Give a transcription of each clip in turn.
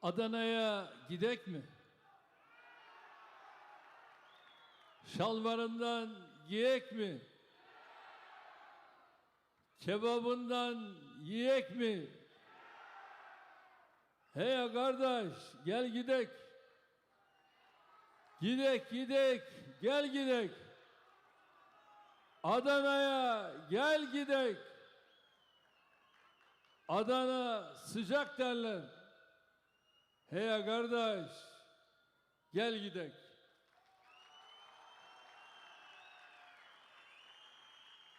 Adana'ya gidek mi? Şalvarından giyek mi? Kebabından yiyek mi? Hey kardeş, gel gidek. Gidek, gel gidek. Adana'ya gel gidek. Adana sıcak derler. Hey kardeş, gel gidek.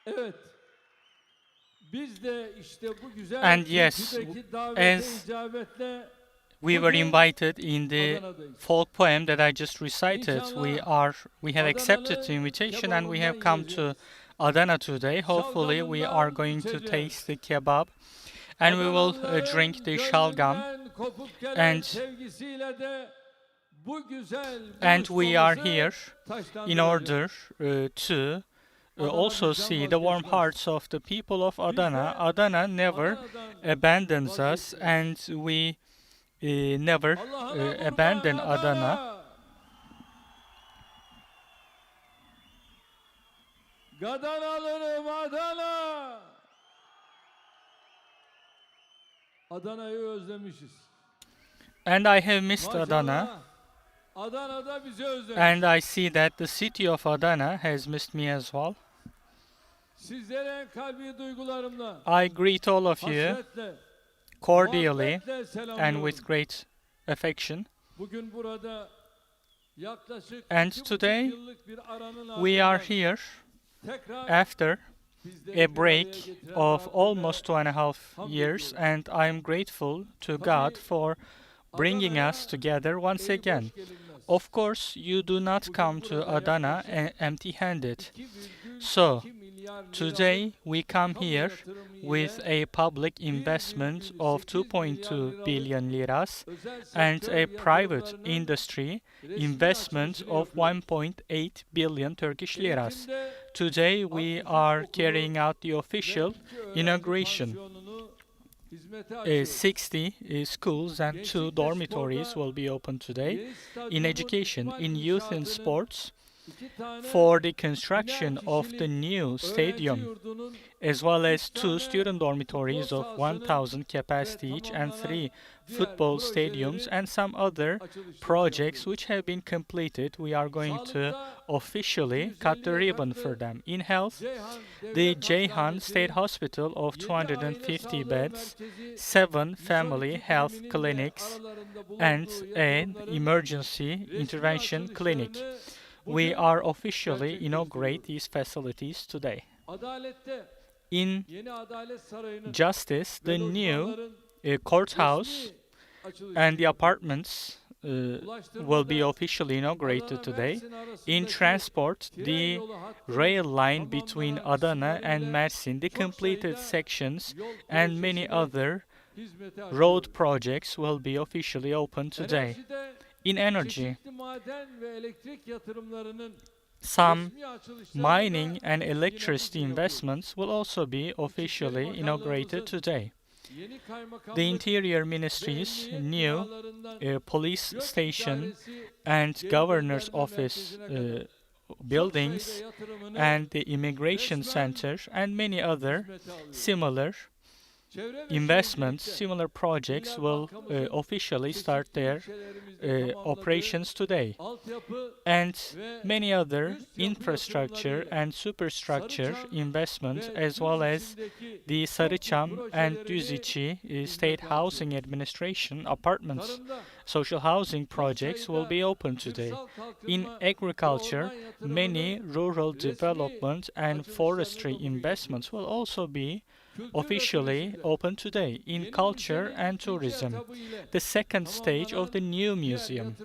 Evet. Biz de işte bu güzel And yes, as we were invited in the folk poem that I just recited, we have accepted the invitation and we have come to Adana today. Hopefully we are going to taste the kebab and we will drink the shalgam, and we are here in order to also see the warm hearts of the people of Adana. Adana never abandons us, and we never abandon Adana. Adana'yı özlemişiz. And I have missed Adana. Adana'da bizi özlemiş. And I see that the city of Adana has missed me as well. Sizlere kalbi duygularımla, I greet all of you cordially and with great affection. Bugün burada yaklaşık And today we are here after a break of almost 2.5 years, and I am grateful to God for bringing us together once again. Of course, you do not come to Adana empty-handed. So, today we come here with a public investment of 2.2 billion liras and a private industry investment of 1.8 billion Turkish liras. Today we are carrying out the official inauguration. 60 schools and 2 dormitories will be open today in education, in youth and sports, for the construction of the new stadium, as well as 2 student dormitories of 1,000 capacity each and 3 football stadiums and some other projects which have been completed. We are going to officially cut the ribbon for them. In health, the Ceyhan State Hospital of 250 beds, 7 family health clinics, and an emergency intervention clinic. We are officially inaugurate these facilities today. In justice, the new courthouse and the apartments will be officially inaugurated today. In transport, the rail line between Adana and Mersin, the completed sections, and many other road projects will be officially open today. In energy, some mining and electricity investments will also be officially inaugurated today. The Interior Ministry's new police station and governor's office buildings and the immigration center and many other similar investments, similar projects will officially start their operations today. And many other infrastructure and superstructure investments, as well as the Sarıçam and Düzici State Housing Administration apartments, social housing projects will be open today. In agriculture, many rural development and forestry investments will also be officially open today. In culture and tourism, the second stage of the new museum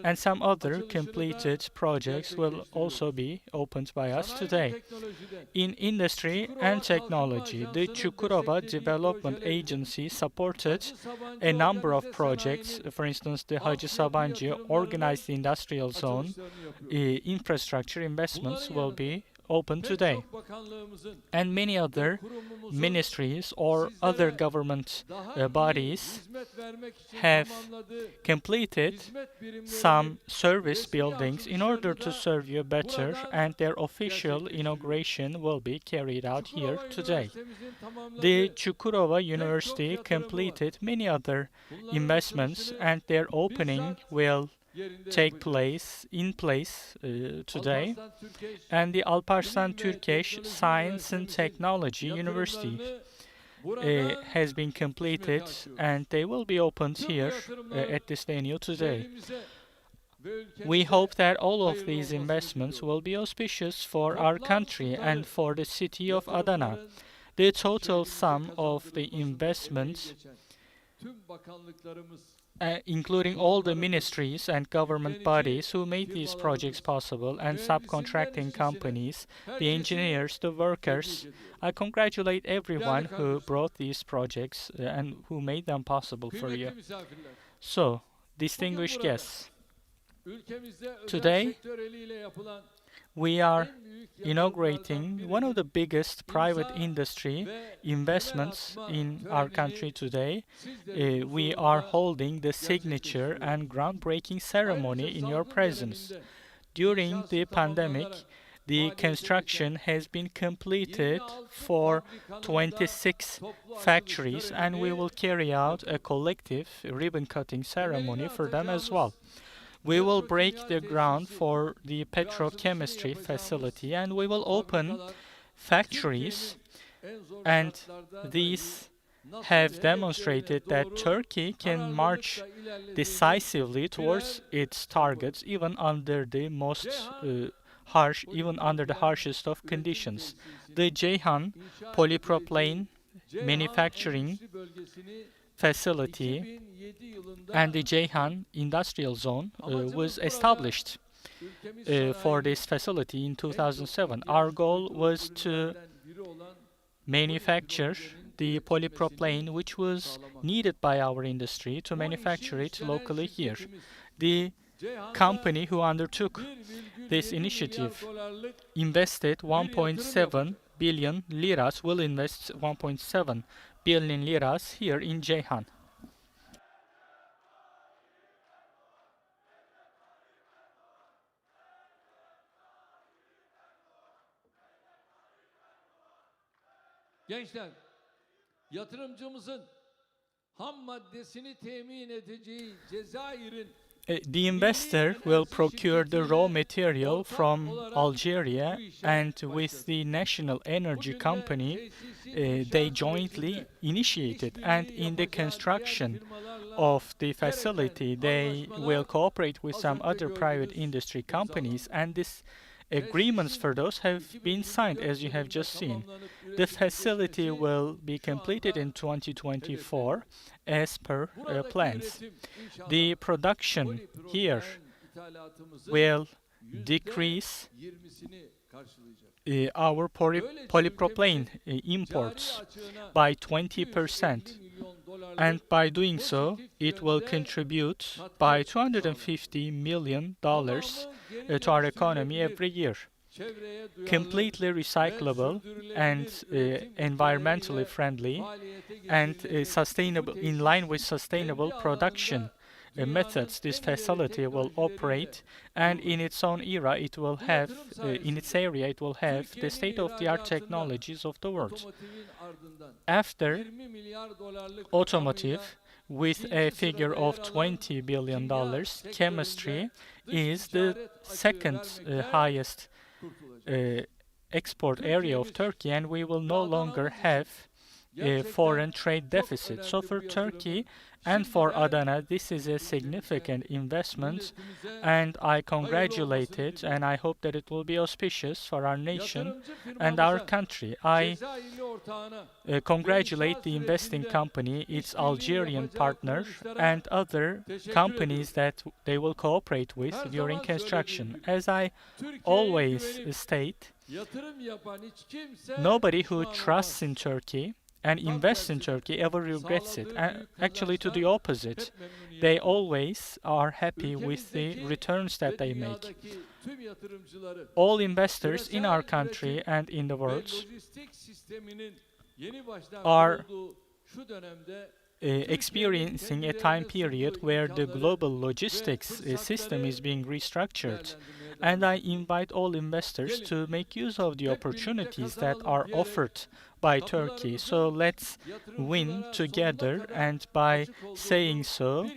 and some other completed projects will also be opened by us today. In industry and technology, the Çukurova Development Agency supported a number of projects. For instance, the Hacı Sabancı Organized Industrial Zone infrastructure investments will be open today. Pek çok bakanlığımızın And many other kurumumuzun ministries or other government daha iyi bodies hizmet vermek için have tamamladığı completed hizmet birimlerini some service resmi buildings in order to açılışlarını serve you better, buradan and their official gerçekleştiriyor. inauguration will be carried out here Çukurova today. Üniversitemizin tamamladığı The Çukurova çok University yatırımı var. completed many other Bunların investments, açılışını and their opening bizzat will yerinde take yapacağız. place today. Alparslan Türkeş And the Alparslan Bilim ve Turkish Teknoloji Science and Üniversitemizin Technology University yatırımlarını buradan has been completed, açıyoruz. and they will be opened Tüm bu here yatırımların at this venue today. şehrimize ve We ülkemize hope that all of hayırlı these olmasını investments diliyorum. will be auspicious for our Toplam country tutarı and for the city of Adana. yatırımların The total şehrimize sum of the kazandırılmasında emeği investments, geçen tüm bakanlıklarımız, including all the ministries and government yönetici bodies who made these projects firmalarımız, possible, and mühendisler subcontracting işçisine, companies, the herkesi engineers, the tebrik workers. ediyorum. I congratulate everyone who kardeşlerim, brought these projects and who made them possible for kıymetli you. misafirler, So, distinguished burada guests, ülkemizde özel Today, sektör eliyle yapılan we are en büyük inaugurating yatırımlardan one of birinin the biggest private imza industry ve investments temel atma in our country törenini today. sizlerin We are huzurunda holding the signature gerçekleştiriyoruz. and groundbreaking ceremony Ayrıca in your salgın presence. döneminde During inşası the pandemic, tamamlanarak the faaliyete construction geçen has been completed 26 for fabrikanın da 26 toplu factories, açılış and we will törenini carry out a yapıyoruz. collective ribbon cutting ceremony Temelini for them as well. atacağımız We will break petrokimya the ground tesisi for the ve petrochemistry açılışını facility, yapacağımız and we will open fabrikalar factories, Türkiye'nin en zor and şartlarda these dahi nasıl have hedeflerine demonstrated that doğru Turkey can march kararlılıkla ilerlediğini decisively towards its targets, even under the most harshest of conditions. The Ceyhan inşa polypropylene edileceği Ceyhan manufacturing Endüstri Bölgesi'ni facility 2007 yılında and the Ceyhan industrial zone amacımız was burada established ülkemiz for this sanayinin facility in en çok 2007. ihtiyaç Our goal duyduğu was to ürünlerden biri olan manufacture polypropelenin the üretilmesini polypropylene which was sağlamak. needed by our industry to Bu manufacture işi it üstlenen locally here. şirketimiz The Ceyhan'da company who undertook 1,7 this milyar initiative dolarlık invested yatırım 1.7 yapacak. billion liras, will invest 1.7 billion liras here in Ceyhan. Gençler, yatırımcımızın ham maddesini temin edeceği Cezayir'in The investor will procure the raw material from Algeria, and with the national energy company, they jointly initiated, and in the construction of the facility, they will cooperate with some other private industry companies, and these agreements for those have been signed, as you have just seen. The facility will be completed in 2024 as per plans. The production here will decrease our polypropylene imports by 20%, and by doing so, it will contribute by $250 million to our economy every year. Completely recyclable and environmentally friendly, and sustainable, in line with sustainable production methods, this facility will operate, and in its own era it will have, in its area it will have the state-of-the-art technologies of the world. After automotive, with a figure of $20 billion, chemistry is the second highest export area of Turkey, and we will no longer have a foreign trade deficit. So for Turkey and for Adana, this is a significant investment, and I congratulate it, and I hope that it will be auspicious for our nation and our country. I congratulate the investing company, its Algerian partner, and other companies that they will cooperate with during construction. As I always state, nobody who trusts in Turkey and invests in Turkey ever regrets it. Actually, to the opposite, they always are happy with the returns that they make. tüm yatırımcıları all investors in our küresel country üretim and in the ve world lojistik sisteminin yeni baştan are kurulduğu şu dönemde experiencing a time period where the global logistics system is being restructured. And I invite all investors to make use of the opportunities that are offered by Turkey. So let's win together. And by saying so,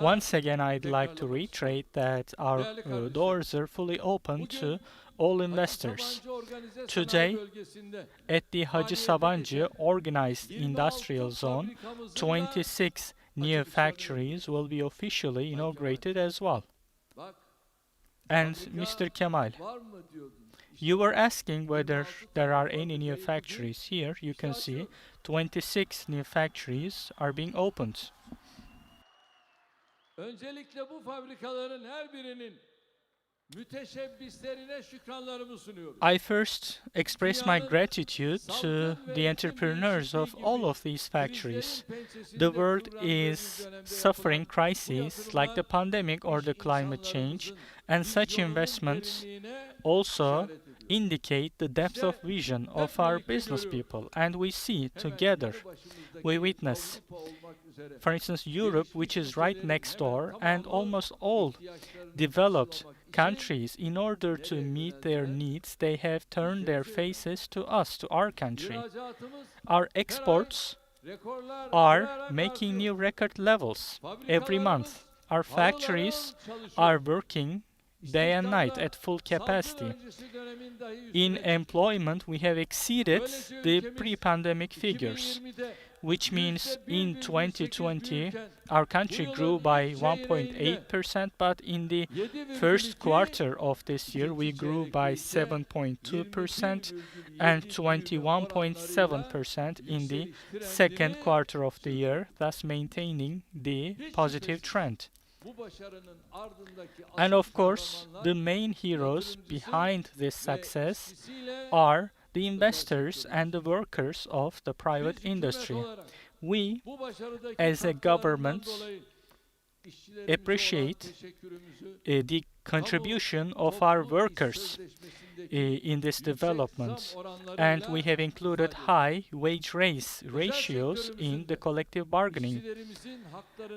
once again, I'd like to reiterate that our doors are fully open to all investors. Today, at the Hacı Sabancı Organized Industrial Zone, 26 new factories will be officially inaugurated as well. And Mr. Kemal, you were asking whether there are any new factories. Here you can see 26 new factories are being opened. Öncelikle bu fabrikaların her birinin müteşebbislerine şükranlarımı sunuyorum. I first express my gratitude to the entrepreneurs of all of these factories. The world is suffering crises like the pandemic or the climate change, and such investments also indicate the depth of vision of our business people, and we see together, we witness, for instance, Europe, which is right next door, and almost all developed countries, in order to meet their needs, they have turned their faces to us, to our country. Our exports are making new record levels every month. Our factories are working day and night at full capacity. In employment, we have exceeded the pre-pandemic figures, which means in 2020 our country grew by 1.8%, but in the first quarter of this year we grew by 7.2% and 21.7% in the second quarter of the year, thus maintaining the positive trend. And of course, the main heroes behind this success are the investors and the workers of the private industry. We, as a government, appreciate the contribution of our workers in this development, and we have included high wage raise ratios in the collective bargaining.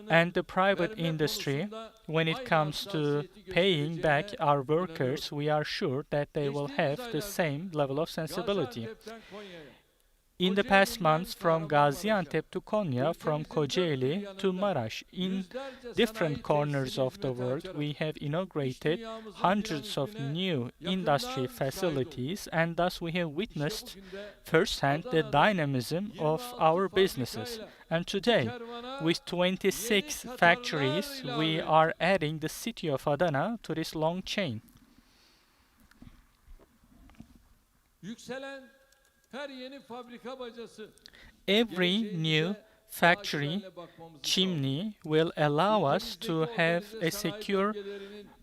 And the private industry, when it comes to paying back our workers, we are sure that they will have the same level of sensibility. In the past months, from Gaziantep to Konya, from Kocaeli to Maraş, in different corners of the world, we have inaugurated hundreds of new industry facilities, and thus we have witnessed firsthand the dynamism of our businesses. And today, with 26 factories, we are adding the city of Adana to this long chain. Every new factory chimney will allow us to have a secure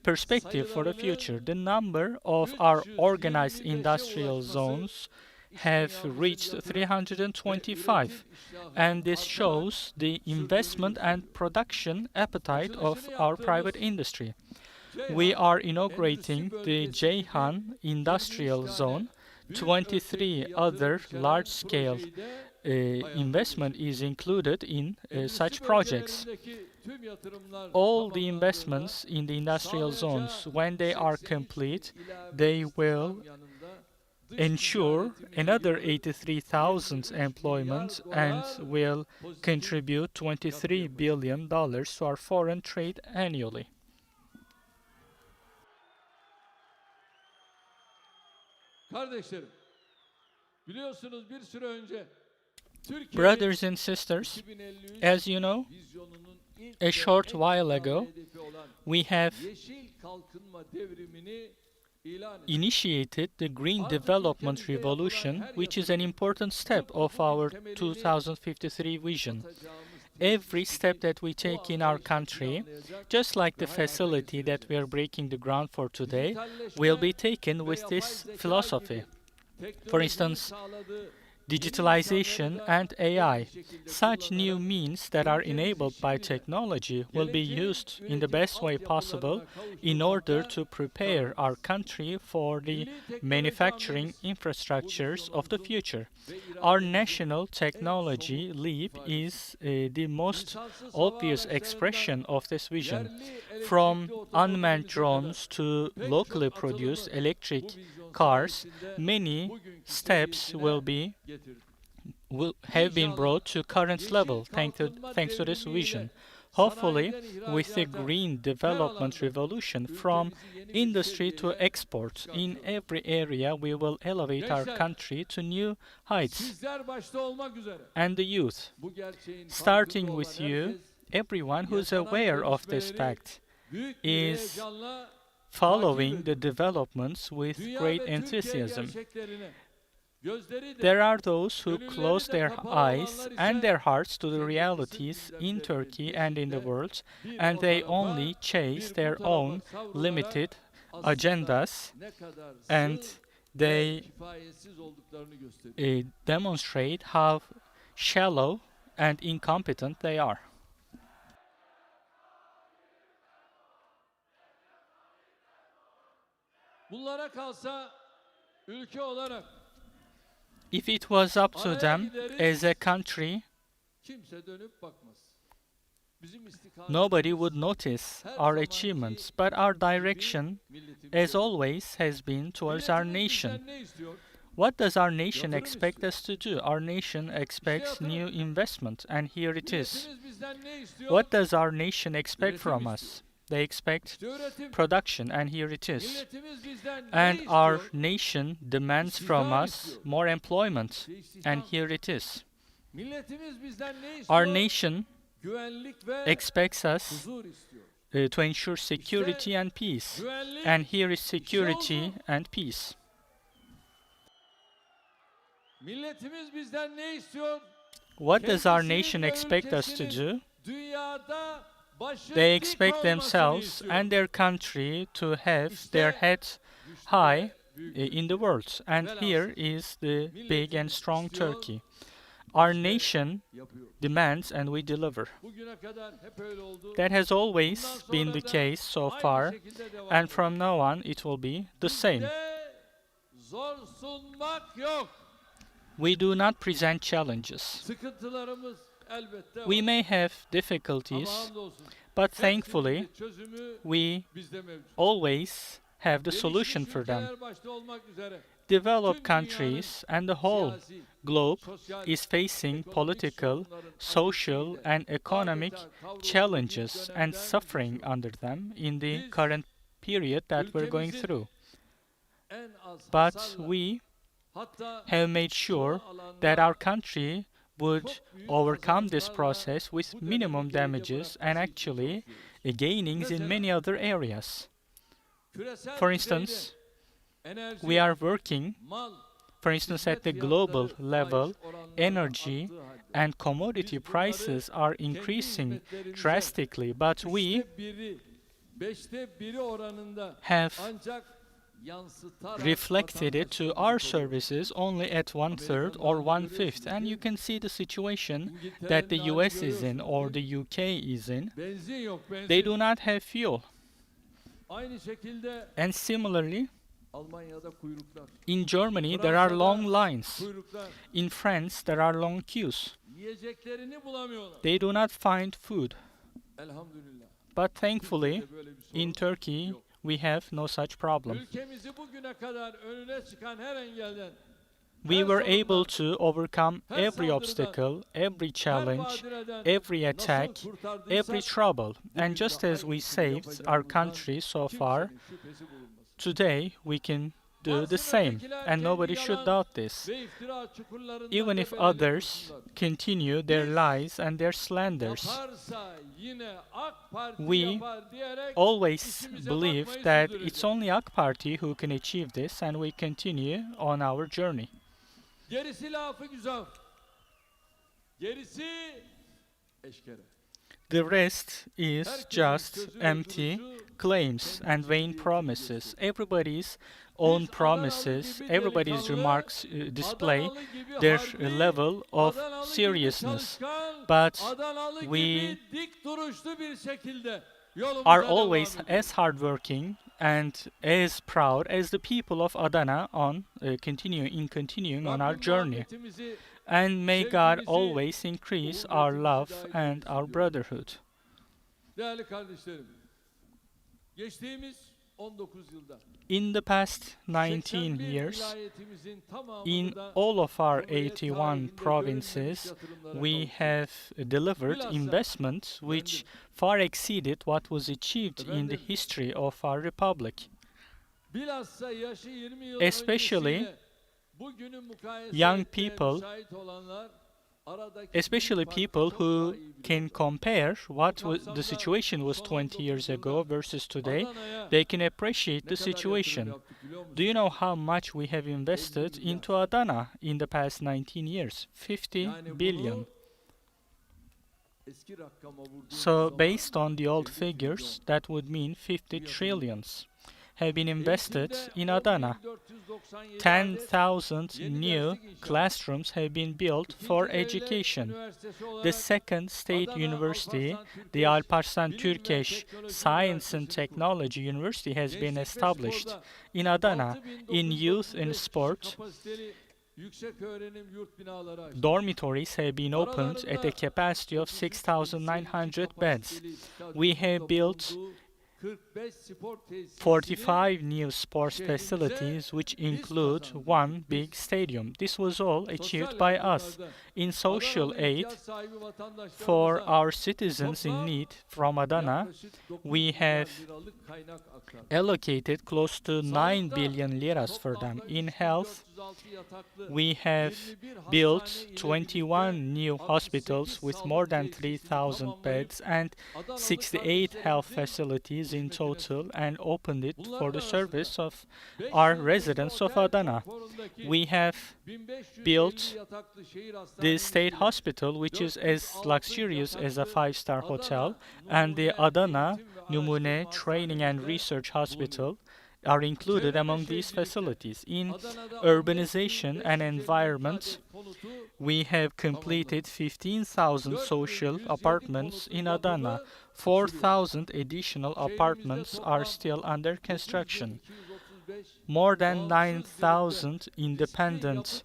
perspective for the future. The number of our organized industrial zones have reached 325, and this shows the investment and production appetite of our private industry. We are inaugurating the Ceyhan Industrial Zone. 23 other large-scale investment is included in such projects. All the investments in the industrial zones, when they are complete, they will ensure another 83,000 employment and will contribute $23 billion to our foreign trade annually. Brothers and sisters, as you know, a short while ago, we have initiated the Green Development Revolution, which is an important step of our 2053 vision. Every step that we take in our country, just like the facility that we are breaking the ground for today, will be taken with this philosophy. For instance, digitalization, and AI. Such new means that are enabled by technology will be used in the best way possible in order to prepare our country for the manufacturing infrastructures of the future. Our national technology leap is the most obvious expression of this vision. From unmanned drones to locally produced electric cars, many steps will have been brought to current level thanks to this vision. Hopefully, with the green development revolution from industry to export in every area, we will elevate our country to new heights. And the youth, starting with you, everyone who is aware of this fact, is following the developments with great enthusiasm. There are those who close their eyes and their hearts to the realities in Turkey and in the world, and they only chase their own limited agendas, and they demonstrate how shallow and incompetent they are. Bunlara kalsa ülke olarak If it was up to them as a country, kimse dönüp bakmaz. nobody would notice our achievements, but our direction, as always, has been towards our nation. What does our nation expect us to do? Our nation expects new investment, and here it is. What does our nation expect from us? They expect production, and here it is. And our nation demands from us more employment, and here it is. Our nation expects us to ensure security and peace, and here is security and peace. What does our nation expect us to do? They expect themselves and their country to have their heads high in the world. And here is the big and strong Turkey. Our nation demands and we deliver. That has always been the case so far, and from now on it will be the same. We do not present challenges. We may have difficulties, but thankfully, we always have the solution for them. Developed countries and the whole globe is facing political, social, and economic challenges and suffering under them in the current period that we're going through. But we have made sure that our country would overcome this process with minimum damages and actually gainings in many other areas. For instance, we are working, for instance, at the global level, energy and commodity prices are increasing drastically, but we have reflected it to our services only at 1/3 or 1/5, and you can see the situation that the US is in or the UK is in. They do not have fuel. And similarly, in Germany there are long lines. In France there are long queues. They do not find food. But thankfully, in Turkey, we have no such problem. We were able to overcome every obstacle, every challenge, every attack, every trouble. And just as we saved our country so far, today we can do the same, and nobody should doubt this. Even if others continue their lies and their slanders, we always believe that it's only AK Party who can achieve this, and we continue on our journey. The rest is just empty claims and vain promises. Everybody is own promises, everybody's remarks display their level of Adanalı gibi seriousness. çalışkan, But Adanalı we gibi dik duruşlu bir şekilde are yolumuza always devam ediyoruz. as hardworking and as proud as the people of Adana on continuing on our Rabbim journey. muhabbetimizi, And may God sevgimizi, always increase our uhuvvetimizi love daim and eylesin our diyorum. brotherhood. Değerli kardeşlerim, geçtiğimiz 19 yılda In the past 19 81 years, vilayetimizin in tamamını da all of our Cumhuriyet 81 tarihinde görülmemiş provinces, yatırımlara we kavuştuk. have delivered Bilhassa investments which far exceeded what was achieved in the Efendim, history of our republic. bilhassa yaşı 20 yıl Especially öncesiyle bugünü mukayese young etmeye people, müsait olanlar aradaki especially büyük people farkı çok daha who iyi can biliyorlar. compare what the kapsamda situation was son 20 years 19 ago yılda versus today, Adana'ya they can appreciate ne the kadar yatırım situation. yaptık biliyor Do you know musunuz? how much we have invested 50 milyar. into Adana in the past 19 years? 50 Yani billion. bunu eski rakama vurduğumuz So, zaman based on the old 50 trilyon. figures, that would mean 50 yatırım. trillions have been invested Eğitimde in Adana. 10.497 adet 10,000 yeni new derslik inşaat. classrooms have been built for İkinci devlet education. üniversitesi The olarak second state Adana university, Alparslan the Türkeş Alparslan Bilim ve Turkish Teknoloji Science and Üniversitesi'ni kurdu. Technology University has been Gençlik ve established sporda in Adana. In youth 6.935 and kişi sport, kapasiteli yüksek öğrenim yurt binaları açtık. dormitories have been opened at a Aralarında capacity of 6,900 beds. We have built 45 spor tesisinin 45 new sports şehrimize facilities, which biz include kazandırdık. one big stadium. This was all achieved by us. yardımlarda In social Adanalı aid ihtiyaç sahibi vatandaşlarımıza for our citizens in toplam need from Adana, yaklaşık 9 we milyar have liralık kaynak aktardık. allocated close to 9 Sağlıkta billion liras for them. toplamda In health, 3406 yataklı we have 21 built hastane ile 21 birlikte new hospitals 68 with sağlık more than tesisini 3,000 tamamlayıp beds and Adanalı 68 health kardeşlerimizin facilities in hizmetine total, and opened it for Bunların the arasında service of 5 our yıldızlı residents of otel Adana. konforundaki We have 1550 built yataklı şehir the hastanemiz state ile hospital, which is as 406 luxurious as a yataklı 5-star hotel, Adana and the Numune Adana Eğitim ve Numune Araştırma Training and Hastanemizde Research bulunuyor. Hospital are included Çevre ve among these Şehircilikte facilities. In Adana'da urbanization and 15.552 environment, adet konutu we have completed 15,000 social apartments in Adana. 4,000 additional apartments are still under construction. More than 9,000 independent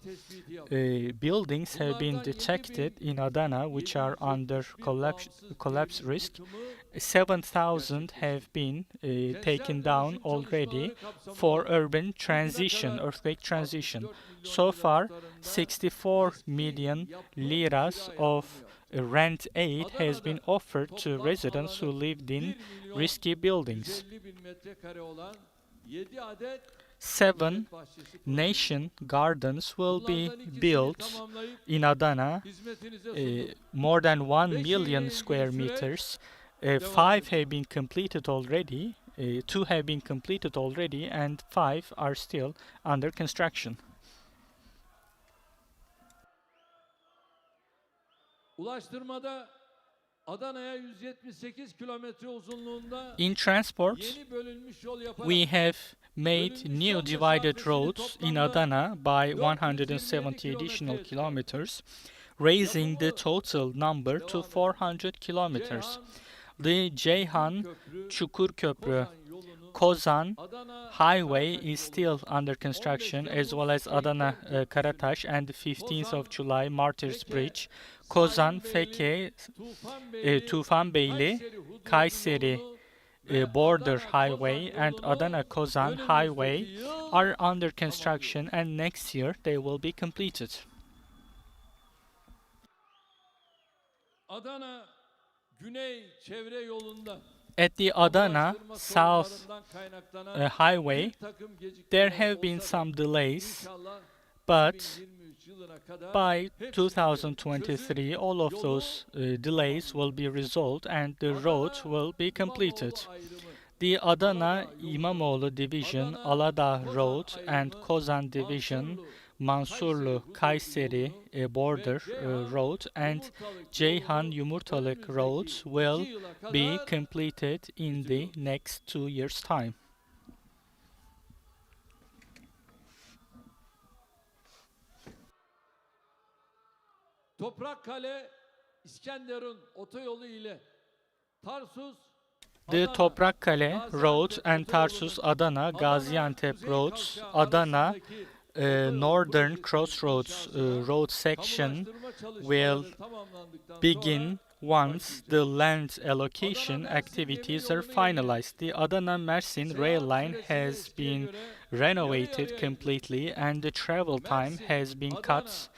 buildings have been detected in Adana which are under collapse risk. 7,000 have been taken down already for urban transition, earthquake transition. So far, 64 million liras of rent aid has been offered to residents who lived in risky buildings. 7 nation gardens will be built in Adana, more than 1 million square meters. 5 have been completed already, 2 have been completed already, and 5 are still under construction. Ulaştırmada Adana'ya 178 kilometre uzunluğunda In transport, yeni bölünmüş yol yaparak we have made new divided roads in Adana by 170 additional kilometers, raising the total number to 400 kilometers. The Ceyhan Çukur Köprü Kozan highway is still under construction, as well as Adana Karataş and the 15th of July Martyrs Bridge, Kozan Feke Tufanbeyli Kayseri border highway and Adana Kozan highway are under construction, and next year they will be completed. Adana Güney Çevre Yolu'nda At the Adana South Highway, there have been some delays, but by 2023 all of those delays will be resolved and the road will be completed. The Adana İmamoğlu Division Aladağ Road and Kozan Division Mansurlu Kayseri border road and Ceyhan Yumurtalık roads will be completed in the next 2 years' time. Toprakkale İskenderun otoyolu ile Tarsus The Adana, Toprakkale Road Gaziantep and Tarsus otoyolunun Adana Gaziantep Kuzey roads, Kavşağı Adana arasındaki otoyol Northern projesinin Crossroads inşasına road section kamulaştırma will çalışmaları tamamlandıktan begin sonra once the başlayacak. land allocation Adana-Mersin activities are demiryoluna ilgili finalized. The Adana-Mersin rail seyahat line süresini has eskiye been göre renovated yarıya completely and the travel time Mersin, has been Adana, cut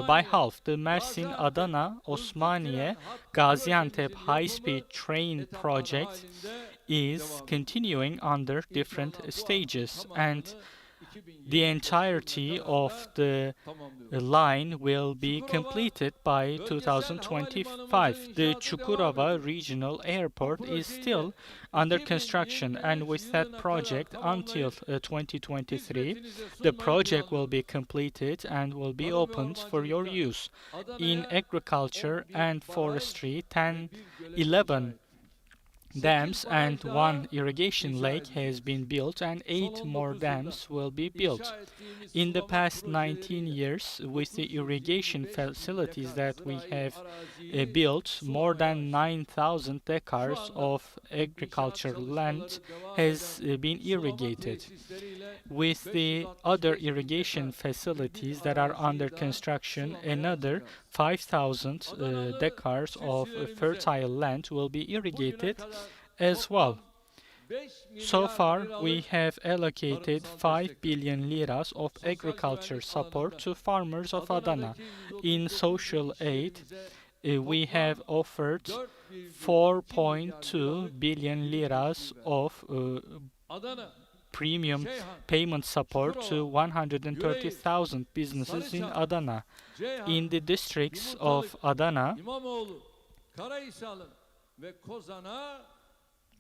by Osmaniye, half. The Mersin, Gaziantep Adana, hızlı Osmaniye, tren hattı Gaziantep projemizin high-speed yapımı train etaplar project halinde is devam ediyor. continuing under different İnşallah bu stages, and tamamını the 2025 entirety yılına of kadar da the tamamlıyoruz. line will be Çukurova completed by bölgesel havalimanımızın 2025. The inşaatı devam Çukurova ediyor. Regional Bu Airport is projeyi still de under construction, and 2023 with that yılına kadar project, until tamamlayıp 2023, hizmetinize the sunmayı project will planlıyoruz. be completed and will be Tarım ve opened for your ormancılıkta use. In Adana'ya agriculture 11 and baraj forestry, ve 10, bir gölet 11 inşa ettik. 8 dams and baraj one daha irrigation inşa lake has edeceğiz. been built, and Son 8 more 19 yılda dams will be built. inşa ettiğimiz In the sulama past 19 projeleriyle years, with the 925 irrigation bin facilities dekar that we zirai have araziyi built, more sulamaya than açtık. 9,000 Şu acres anda of inşaat agricultural land çalışmaları devam has eden been sulama irrigated. tesisleriyle With the other 565 bin irrigation dekar facilities ibil that are under araziyi da construction, sulamaya another açacağız. 5,000 Adanalı decars of çiftçilerimize fertile land will be bugüne irrigated kadar as well. toplam 5 So milyar far, we liralık have allocated tarımsal 5 destek billion liras of sosyal agriculture güvenlik support alanında to farmers of Adana. Adana'daki In 139 social bin aid, işçilerimize we have toplam offered 4,2 milyar 4.2 liralık billion ürün liras desteği verdik. of Adana, premium Ceyhan, payment support to Çukurova, 130,000 businesses in Sarıçam, Adana. Ceyhan, In the districts Yumurtalık, of Adana, İmamoğlu, Karahisarlı ve Kozan'a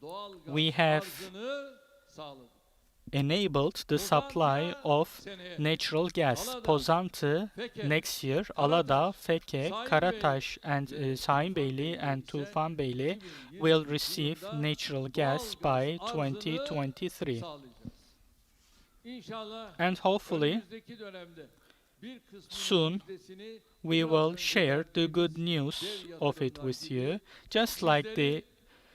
doğal gaz we have arzını sağladık. enabled the supply of Seneye natural gas. Alada, Pozantı Feke, next year, Karataş, Alada, Feke, Şahinbeyli Karataş, and ve Şahinbeyli and ise Tufanbeyli 2020 will receive yılında natural doğal gas gaz by arzını 2023. sağlayacağız. İnşallah And hopefully, önümüzdeki dönemde bir kısmının soon müjdesini we biraz will önce share the good verdiğimiz news dev of it yatırımlar with gibi you, just like the sizleri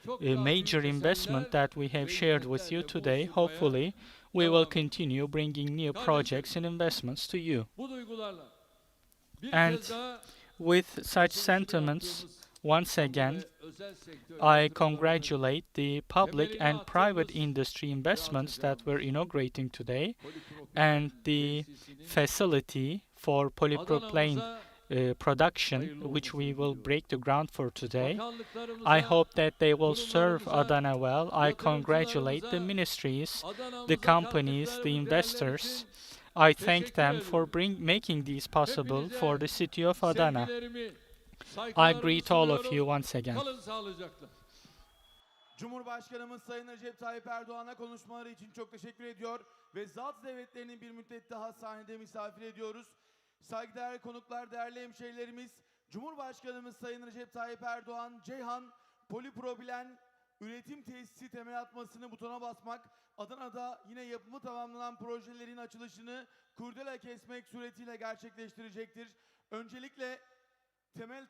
çok daha major büyük investment eserler that we have ve shared with you hizmetlerle today. buluşturmaya Hopefully, we will devam edeceğiz. continue bringing new Kardeşlerim, projects and investments to you. bu duygularla bir And kez daha with such açılışını sentiments, yaptığımız once kamu again, ve özel sektör I yatırımlarının congratulate the public temelini and private attığımız industry investments that we're inaugurating today, polipropil and the tesisinin facility for polypropylene Adana'mıza production, hayırlı which we olmasını will diliyorum. break the ground for today. I Bakanlıklarımıza, hope that they will serve kurumlarımıza, Adana well. I congratulate the yatırımcılarımıza, ministries, the Adana'mıza companies, the kattıkları bu değerler investors. için I thank teşekkür them for ediyorum. making these possible Hepinize for the city of Adana. sevgilerimi, I saygılarımı greet all of you sunuyorum. once again. Kalın sağlıcakla. Cumhurbaşkanımız Sayın Recep Tayyip Erdoğan'a konuşmaları için çok teşekkür ediyor ve zat devletlerinin bir müddet daha sahnede misafir ediyoruz. Saygıdeğer konuklar, değerli hemşehrilerimiz, Cumhurbaşkanımız Sayın Recep Tayyip Erdoğan, Ceyhan polipropilen üretim tesisi temel atmasını butona basmak, Adana'da yine yapımı tamamlanan projelerin açılışını kurdele kesmek suretiyle gerçekleştirecektir. Öncelikle temel